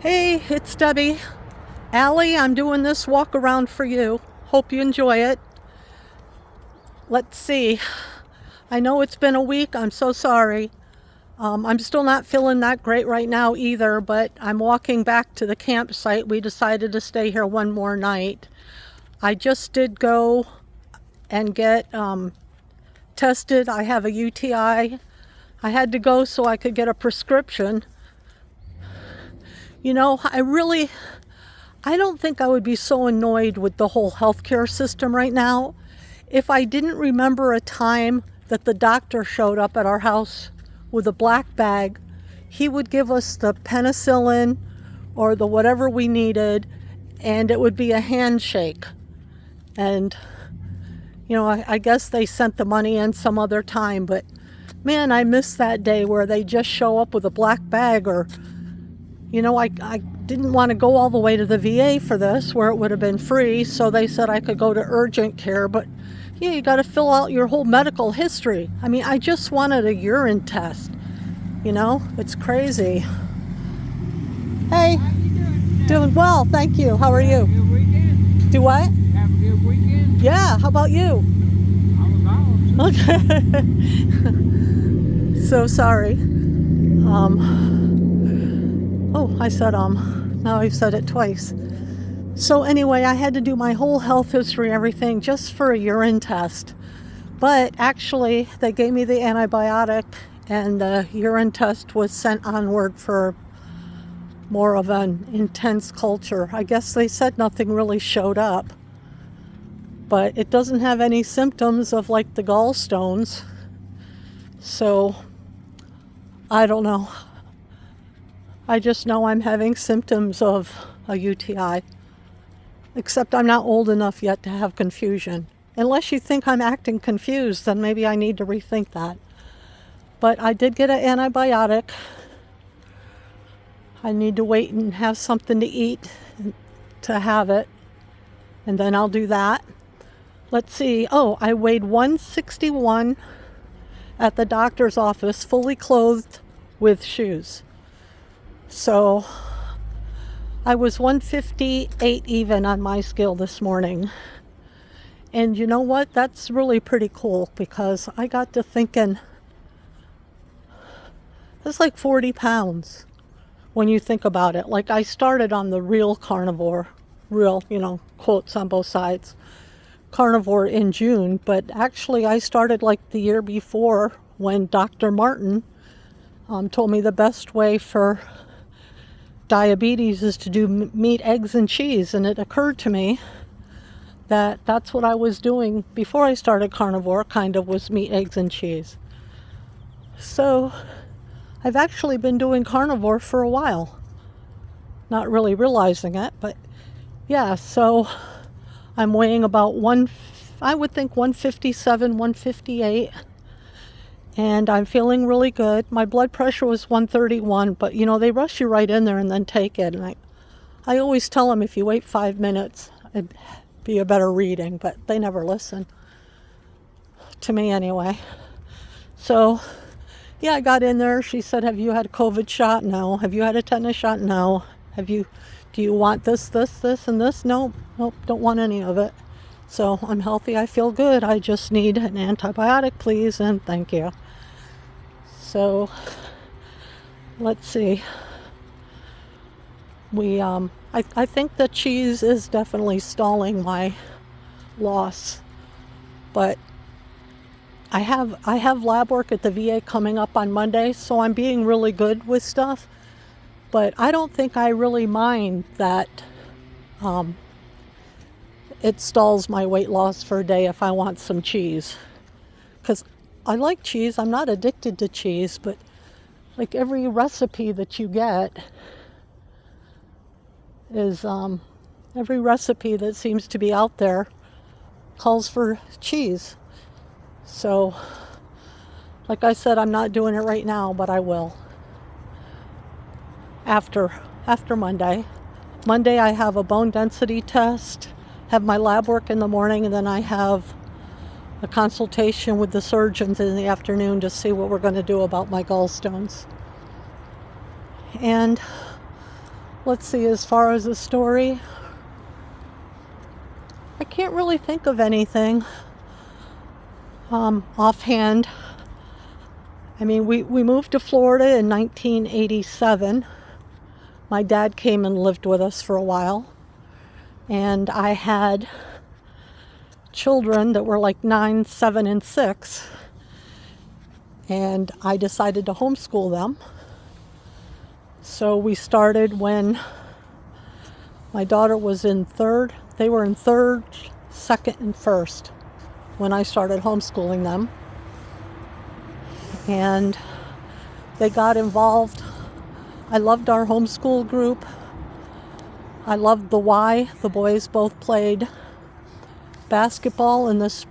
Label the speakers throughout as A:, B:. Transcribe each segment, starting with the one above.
A: Hey, it's Debbie. Allie, I'm doing this walk around for you. Hope you enjoy it. Let's see. I know it's been a week. I'm so sorry. I'm still not feeling that great right now either, but I'm walking back to the campsite. We decided to stay here one more night. I just did go and get tested. I have a UTI. I had to go so I could get a prescription. You know, I don't think I would be so annoyed with the whole healthcare system right now if I didn't remember a time that the doctor showed up at our house with a black bag. He would give us the penicillin or the whatever we needed, and it would be a handshake. And, I guess they sent the money in some other time, but man, I miss that day where they just show up with a black bag. Or I didn't want to go all the way to the VA for this, where it would have been free, so they said I could go to urgent care. But yeah, you got to fill out your whole medical history. I mean, I just wanted a urine test. It's crazy. Hey,
B: How you doing today?
A: doing well, thank you. How are
B: Have a
A: you?
B: good weekend?
A: Do what?
B: Have a good weekend?
A: Yeah, how about you?
B: I was awesome.
A: Okay. So sorry. I said now I've said it twice. So anyway, I had to do my whole health history, everything, just for a urine test. But actually, they gave me the antibiotic, and the urine test was sent onward for more of an intense culture. I guess they said nothing really showed up, but it doesn't have any symptoms of like the gallstones. So I don't know. I just know I'm having symptoms of a UTI. Except I'm not old enough yet to have confusion. Unless you think I'm acting confused, then maybe I need to rethink that. But I did get an antibiotic. I need to wait and have something to eat to have it. And then I'll do that. Let's see. Oh, I weighed 161 at the doctor's office, fully clothed with shoes. So I was 158 even on my scale this morning. And you know what? That's really pretty cool, because I got to thinking, that's like 40 pounds when you think about it. Like, I started on the real carnivore, real, quotes on both sides, carnivore in June, but actually I started like the year before when Dr. Martin told me the best way for diabetes is to do meat, eggs, and cheese. And it occurred to me that that's what I was doing before I started carnivore, kind of, was meat, eggs, and cheese. So I've actually been doing carnivore for a while, not really realizing it, but yeah. So I'm weighing about I would think 157, 158. And I'm feeling really good. My blood pressure was 131, but they rush you right in there and then take it. And I always tell them, if you wait 5 minutes, it'd be a better reading, but they never listen. To me anyway. So yeah, I got in there. She said, have you had a COVID shot? No. Have you had a tetanus shot? No. Do you want this, and this? No, nope, don't want any of it. So I'm healthy, I feel good. I just need an antibiotic, please, and thank you. So let's see. I think the cheese is definitely stalling my loss, but I have lab work at the VA coming up on Monday, so I'm being really good with stuff. But I don't think I really mind that it stalls my weight loss for a day if I want some cheese. Because I like cheese. I'm not addicted to cheese, but like every recipe that you get is, every recipe that seems to be out there calls for cheese. So, like I said, I'm not doing it right now, but I will. After Monday. Monday I have a bone density test, have my lab work in the morning, and then I have a consultation with the surgeons in the afternoon to see what we're going to do about my gallstones. And let's see, as far as a story, I can't really think of anything offhand. I mean, we moved to Florida in 1987. My dad came and lived with us for a while. And I had children that were like 9, 7, and 6. And I decided to homeschool them. So we started when my daughter was in third. They were in third, second, and first when I started homeschooling them. And they got involved. I loved our homeschool group. I loved the Y. The boys both played basketball in this.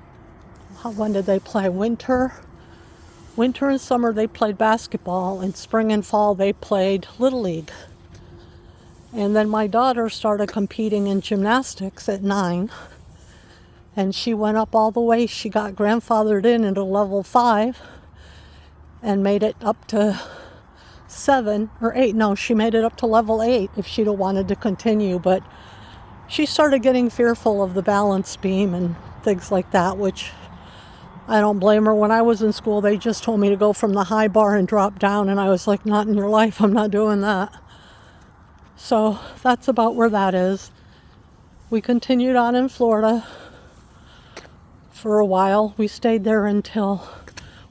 A: When did they play? Winter and summer they played basketball. In spring and fall they played Little League. And then my daughter started competing in gymnastics at 9. And she went up all the way. She got grandfathered in into level 5 and made it up to 7 or 8. No, she made it up to level 8 if she'd have wanted to continue. But she started getting fearful of the balance beam and things like that, which I don't blame her. When I was in school, they just told me to go from the high bar and drop down. And I was like, not in your life. I'm not doing that. So that's about where that is. We continued on in Florida for a while. We stayed there until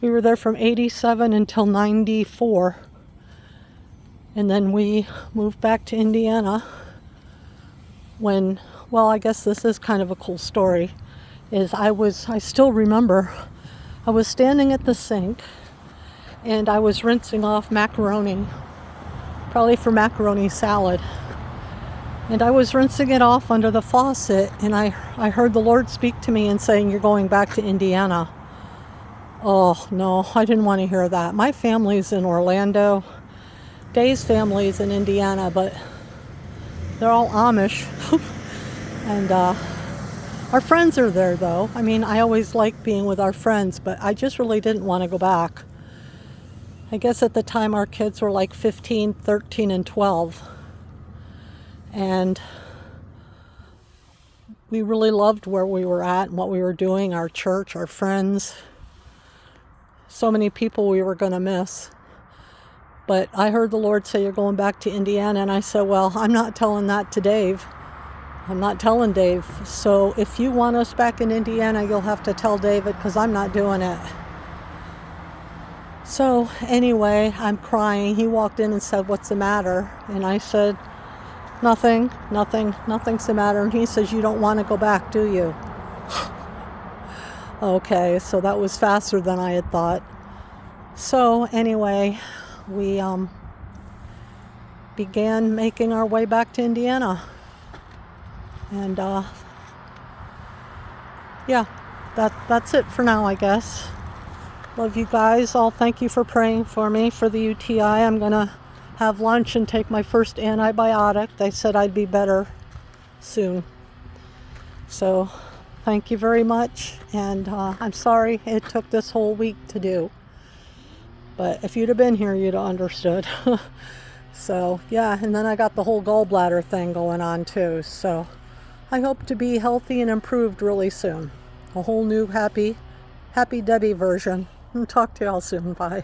A: we were there from 87 until 94. And then we moved back to Indiana when, well, I guess this is kind of a cool story, is I still remember, I was standing at the sink and I was rinsing off macaroni, probably for macaroni salad. And I was rinsing it off under the faucet and I heard the Lord speak to me and saying, you're going back to Indiana. Oh, no, I didn't want to hear that. My family's in Orlando. Dave's family's in Indiana, but they're all Amish. And our friends are there, though. I mean, I always like being with our friends, but I just really didn't want to go back. I guess at the time our kids were like 15, 13, and 12. And we really loved where we were at and what we were doing, our church, our friends. So many people we were going to miss. But I heard the Lord say, you're going back to Indiana. And I said, well, I'm not telling that to Dave. I'm not telling Dave. So if you want us back in Indiana, you'll have to tell David, because I'm not doing it. So anyway, I'm crying. He walked in and said, what's the matter? And I said, nothing's the matter. And he says, you don't want to go back, do you? Okay, so that was faster than I had thought. So anyway, we began making our way back to Indiana. And yeah, that's it for now, I guess. Love you guys all. Thank you for praying for me for the UTI. I'm going to have lunch and take my first antibiotic. They said I'd be better soon. So thank you very much. And I'm sorry it took this whole week to do. But if you'd have been here, you'd have understood. So yeah, and then I got the whole gallbladder thing going on too. So I hope to be healthy and improved really soon. A whole new happy Debbie version. Talk to y'all soon. Bye.